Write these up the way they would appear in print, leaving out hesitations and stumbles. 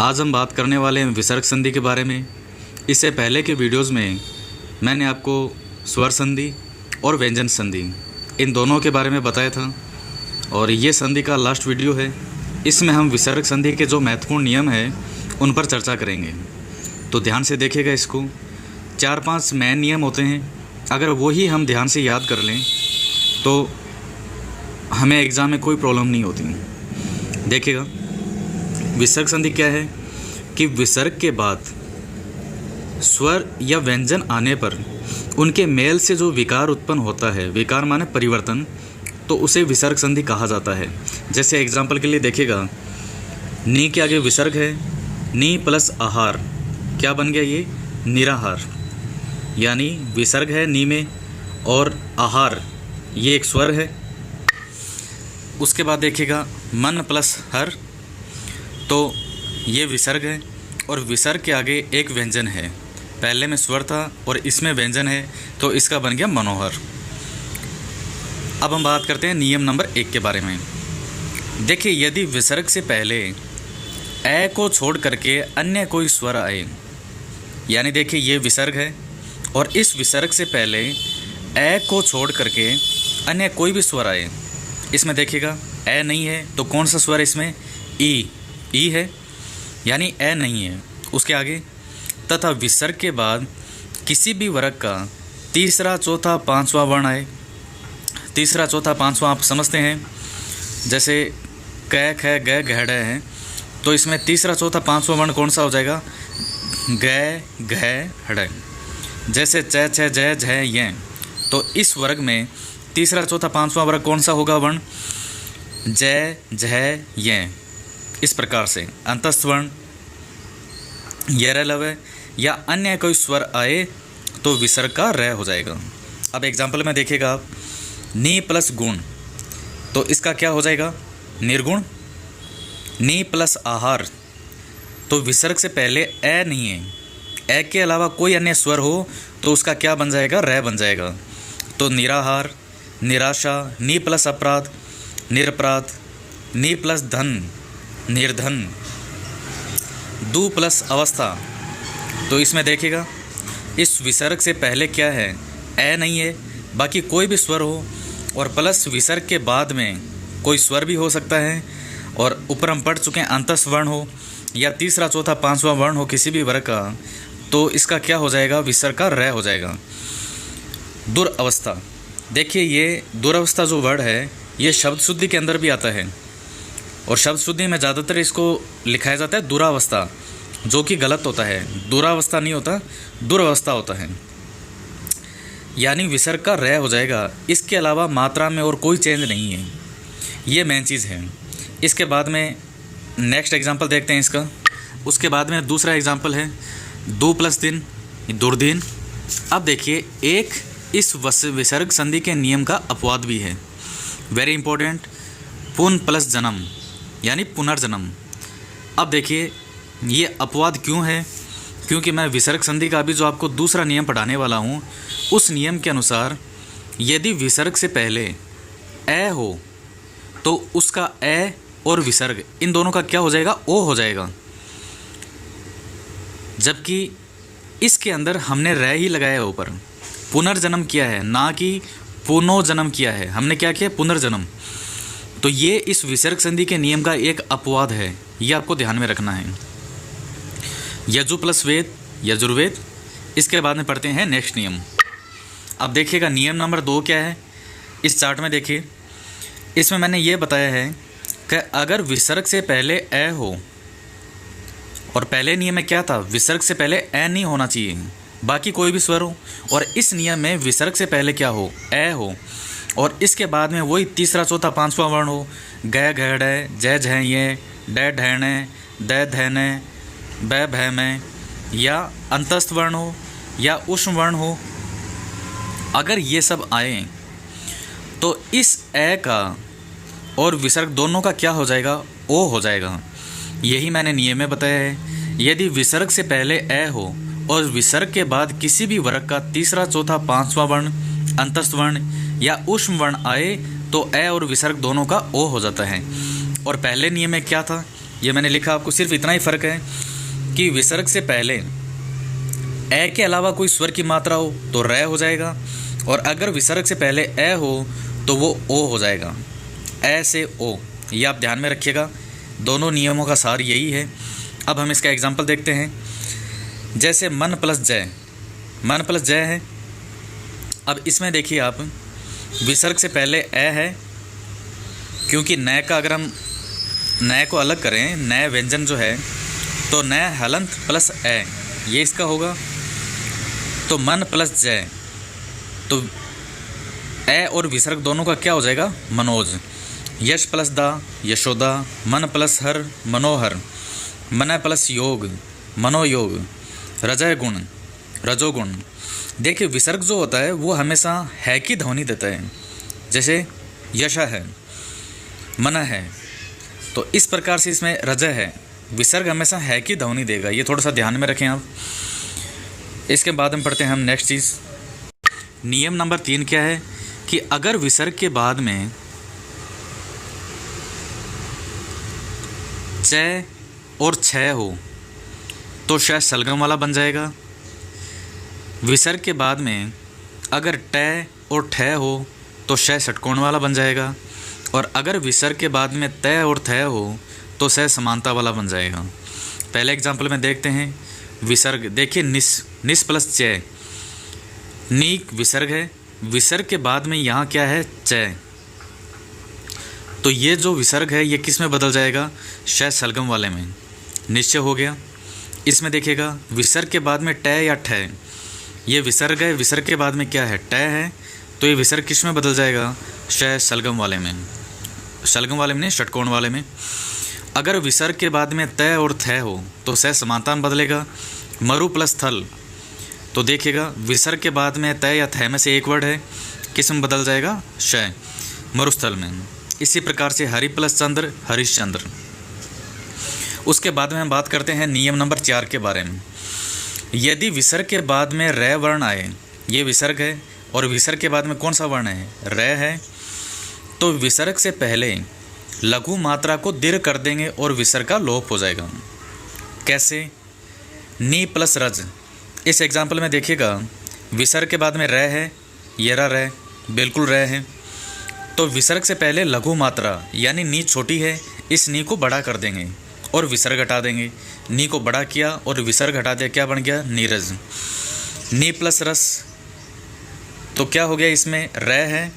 आज हम बात करने वाले हैं विसर्ग संधि के बारे में। इससे पहले के वीडियोस में मैंने आपको स्वर संधि और व्यंजन संधि इन दोनों के बारे में बताया था और ये संधि का लास्ट वीडियो है। इसमें हम विसर्ग संधि के जो महत्वपूर्ण नियम हैं उन पर चर्चा करेंगे, तो ध्यान से देखिएगा। इसको 4-5 मेन नियम होते हैं, अगर वही हम ध्यान से याद कर लें तो हमें एग्ज़ाम में कोई प्रॉब्लम नहीं होती। देखिएगा, विसर्ग संधि क्या है कि विसर्ग के बाद स्वर या व्यंजन आने पर उनके मेल से जो विकार उत्पन्न होता है, विकार माने परिवर्तन, तो उसे विसर्ग संधि कहा जाता है। जैसे एग्जाम्पल के लिए देखिएगा, नी के आगे विसर्ग है, नी प्लस आहार क्या बन गया, ये निराहार। यानी विसर्ग है नी में और आहार ये एक स्वर है। उसके बाद देखिएगा मन प्लस हर, तो ये विसर्ग है और विसर्ग के आगे एक व्यंजन है। पहले में स्वर था और इसमें व्यंजन है, तो इसका बन गया मनोहर। अब हम बात करते हैं नियम नंबर 1 के बारे में। देखिए, यदि विसर्ग से पहले ए को छोड़ करके अन्य कोई स्वर आए, यानी देखिए ये विसर्ग है और इस विसर्ग से पहले ए को छोड़ करके अन्य कोई भी स्वर आए, इसमें देखिएगा ए नहीं है तो कौन सा स्वर है इसमें, ई है, यानी ए नहीं है। उसके आगे तथा विसर्ग के बाद किसी भी वर्ग का तीसरा चौथा पांचवा वर्ण आए। तीसरा चौथा पांचवा आप समझते हैं, जैसे क ख ग घ ढ है, तो इसमें तीसरा चौथा पांचवा वर्ण कौन सा हो जाएगा, ग घ ढ। जैसे च छ ज झ य, तो इस वर्ग में तीसरा चौथा पांचवा वर्ग कौन सा होगा वर्ण, ज झ य। इस प्रकार से अंतस्थ वर्ण, यरलव या अन्य कोई स्वर आए तो विसर्ग का र हो जाएगा। अब एग्जाम्पल में देखिएगा आप, नी प्लस गुण, तो इसका क्या हो जाएगा, निर्गुण। नी प्लस आहार, तो विसर्ग से पहले ए नहीं है, ए के अलावा कोई अन्य स्वर हो तो उसका क्या बन जाएगा, र बन जाएगा। तो निराहार, निराशा, नी प्लस अपराध, निरपराध, नी प्लस धन, निर्धन, दु प्लस अवस्था, तो इसमें देखिएगा इस विसर्ग से पहले क्या है, ए नहीं है, बाकी कोई भी स्वर हो और प्लस विसर्ग के बाद में कोई स्वर भी हो सकता है, और ऊपर हम पढ़ चुके हैं अंतस्थ वर्ण हो या तीसरा चौथा पांचवा वर्ण हो किसी भी वर्ग का, तो इसका क्या हो जाएगा, विसर्ग का र हो जाएगा। दुरावस्था, देखिए ये दुरावस्था जो वर्ड है ये शब्द शुद्धि के अंदर भी आता है और शब्द शुद्धि में ज़्यादातर इसको लिखाया जाता है दुरावस्था, जो कि गलत होता है। दुरावस्था नहीं होता, दुरावस्था होता है। यानी विसर्ग का र हो जाएगा, इसके अलावा मात्रा में और कोई चेंज नहीं है, ये मेन चीज़ है। इसके बाद में नेक्स्ट एग्जांपल देखते हैं इसका। उसके बाद में दूसरा एग्जांपल है दो प्लस दिन, दुर्दिन। अब देखिए, एक इस विसर्ग संधि के नियम का अपवाद भी है, वेरी इंपॉर्टेंट, पुन प्लस जन्म यानी पुनर्जन्म। अब देखिए ये अपवाद क्यों है, क्योंकि मैं विसर्ग संधि का अभी जो आपको दूसरा नियम पढ़ाने वाला हूँ, उस नियम के अनुसार यदि विसर्ग से पहले ए हो तो उसका ए और विसर्ग इन दोनों का क्या हो जाएगा, ओ हो जाएगा। जबकि इसके अंदर हमने र ही लगाया ऊपर, पुनर्जन्म किया है, ना कि पुनोजन्म किया है। हमने क्या किया, पुनर्जन्म। तो ये इस विसर्ग संधि के नियम का एक अपवाद है, ये आपको ध्यान में रखना है। यजु प्लस वेद, यजुर्वेद। इसके बाद में पढ़ते हैं नेक्स्ट नियम। अब देखिएगा नियम नंबर 2 क्या है, इस चार्ट में देखिए। इसमें मैंने ये बताया है कि अगर विसर्ग से पहले ए हो, और पहले नियम में क्या था, विसर्ग से पहले ए नहीं होना चाहिए, बाकी कोई भी स्वर हो, और इस नियम में विसर्ग से पहले क्या हो, ए हो, और इसके बाद में वही तीसरा चौथा पांचवा वर्ण हो, ग घ ढ, ज झ ये, ड ढ न, द ध न, ब भ में, या अंतस्थ वर्ण हो या उष्म वर्ण हो। अगर ये सब आए तो इस ए का और विसर्ग दोनों का क्या हो जाएगा, ओ हो जाएगा। यही मैंने नियम में बताया है। यदि विसर्ग से पहले ए हो और विसर्ग के बाद किसी भी वर्ग का तीसरा चौथा पांचवा वर्ण, अंतस्थ वर्ण या उष्म वर्ण आए तो ए और विसर्ग दोनों का ओ हो जाता है। और पहले नियम में क्या था ये मैंने लिखा, आपको सिर्फ इतना ही फ़र्क है कि विसर्ग से पहले ए के अलावा कोई स्वर की मात्रा हो तो र हो जाएगा, और अगर विसर्ग से पहले ए हो तो वो ओ हो जाएगा। ए से ओ, ये आप ध्यान में रखिएगा। दोनों नियमों का सार यही है। अब हम इसका एग्जाम्पल देखते हैं। जैसे मन प्लस जय, मन प्लस जय है। अब इसमें देखिए आप, विसर्ग से पहले ए है, क्योंकि नय का अगर हम नय को अलग करें, नय व्यंजन जो है, तो नय हलंत प्लस ए, ये इसका होगा। तो मन प्लस जय, तो ए और विसर्ग दोनों का क्या हो जाएगा? मनोज। यश प्लस दा, यशोदा। मन प्लस हर, मनोहर। मन प्लस योग, मनोयोग। रजय गुण, रजोगुण। देखिए विसर्ग जो होता है वो हमेशा है की ध्वनि देता है, जैसे यश है, मन है, तो इस प्रकार से इसमें रजय है, विसर्ग हमेशा है की ध्वनि देगा। ये थोड़ा सा ध्यान में रखें आप। इसके बाद हम पढ़ते हैं हम नेक्स्ट चीज़। नियम नंबर 3 क्या है कि अगर विसर्ग के बाद में च और छ हो तो श सलगम वाला बन जाएगा। विसर्ग के बाद में अगर ट और ठ हो तो श षटकोण वाला बन जाएगा, और अगर विसर्ग के बाद में त और थ हो तो स समानता वाला बन जाएगा। पहले एग्जाम्पल में देखते हैं। विसर्ग देखिए, निस प्लस च, नी विसर्ग है, विसर्ग के बाद में यहाँ क्या है? च। तो ये जो विसर्ग है ये किस में बदल जाएगा? श सलगम वाले में। निश्चय हो गया। इसमें देखिएगा विसर्ग के बाद में ट या ठ, ये विसर्ग है, विसर्ग के बाद में क्या है? ट है, तो ये विसर्ग किस में बदल जाएगा? श सलगम वाले में। सलगम वाले में नहीं, षटकोण वाले में। अगर विसर्ग के बाद में त और थ हो तो स समानता में बदलेगा। मरु प्लस थल, तो देखिएगा विसर्ग के बाद में त या थ में से एक वर्ड है, किस में बदल जाएगा? श, मरुस्थल में। इसी प्रकार से हरि प्लस चंद्र, हरिश्चंद्र। उसके बाद में हम बात करते हैं नियम नंबर 4 के बारे में। यदि विसर्ग के बाद में र वर्ण आए, ये विसर्ग है और विसर्ग के बाद में कौन सा वर्ण है? र है, तो विसर्ग से पहले लघु मात्रा को दीर्घ कर देंगे और विसर्ग का लोप हो जाएगा। कैसे? नी प्लस रज। इस एग्जाम्पल में देखिएगा विसर्ग के बाद में र है, ये र बिल्कुल र है, तो विसर्ग से पहले लघु मात्रा यानी नी छोटी है, इस नी को बड़ा कर देंगे और विसर्ग हटा देंगे। नी को बड़ा किया और विसर्ग हटा दिया, क्या बन गया? नीरज। नी प्लस रस, तो क्या हो गया? इसमें र है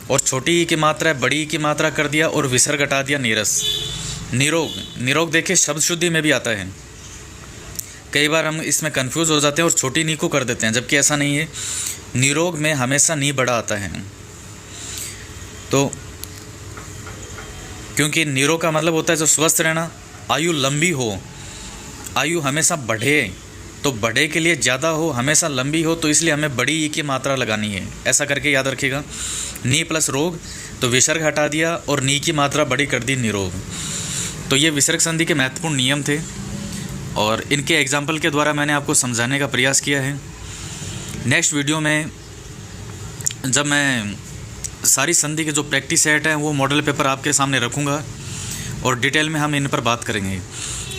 और छोटी ई की मात्रा है, बड़ी ई की मात्रा कर दिया और विसर्ग हटा दिया, नीरस। निरोग, निरोग देखिए शब्द शुद्धि में भी आता है। कई बार हम इसमें कंफ्यूज हो जाते हैं और छोटी नी को कर देते हैं, जबकि ऐसा नहीं है। निरोग में हमेशा नी बड़ा आता है, तो क्योंकि निरोग का मतलब होता है जो स्वस्थ रहना, आयु लंबी हो, आयु हमेशा बढ़े, तो बढ़े के लिए ज़्यादा हो, हमेशा लंबी हो, तो इसलिए हमें बड़ी ई की मात्रा लगानी है। ऐसा करके याद रखिएगा। नी प्लस रोग, तो विसर्ग हटा दिया और नी की मात्रा बड़ी कर दी, निरोग। तो ये विसर्ग संधि के महत्वपूर्ण नियम थे और इनके एग्जाम्पल के द्वारा मैंने आपको समझाने का प्रयास किया है। नेक्स्ट वीडियो में जब मैं सारी संधि के जो प्रैक्टिस सेट हैं वो मॉडल पेपर आपके सामने रखूँगा और डिटेल में हम इन पर बात करेंगे।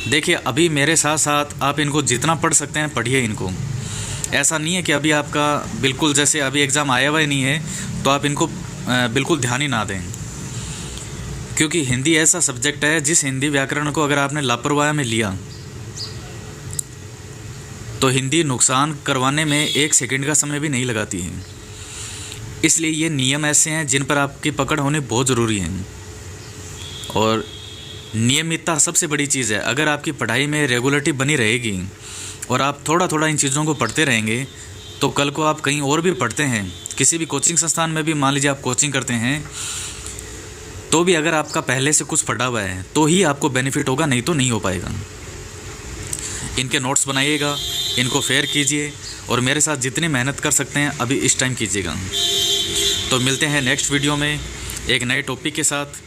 देखिए अभी मेरे साथ साथ आप इनको जितना पढ़ सकते हैं पढ़िए इनको। ऐसा नहीं है कि अभी आपका बिल्कुल जैसे अभी एग्ज़ाम आया हुआ ही नहीं है तो आप इनको बिल्कुल ध्यान ही ना दें, क्योंकि हिंदी ऐसा सब्जेक्ट है जिस हिंदी व्याकरण को अगर आपने लापरवाही में लिया तो हिंदी नुकसान करवाने में 1 सेकंड का समय भी नहीं लगाती है। इसलिए ये नियम ऐसे हैं जिन पर आपकी पकड़ होनी बहुत ज़रूरी है और नियमितता सबसे बड़ी चीज़ है। अगर आपकी पढ़ाई में रेगुलरिटी बनी रहेगी और आप थोड़ा थोड़ा इन चीज़ों को पढ़ते रहेंगे तो कल को आप कहीं और भी पढ़ते हैं, किसी भी कोचिंग संस्थान में भी मान लीजिए आप कोचिंग करते हैं, तो भी अगर आपका पहले से कुछ पढ़ा हुआ है तो ही आपको बेनिफिट होगा, नहीं तो नहीं हो पाएगा। इनके नोट्स बनाइएगा, इनको फेयर कीजिए और मेरे साथ जितनी मेहनत कर सकते हैं अभी इस टाइम कीजिएगा। तो मिलते हैं नेक्स्ट वीडियो में एक नए टॉपिक के साथ।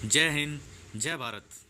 जय हिंद, जय भारत।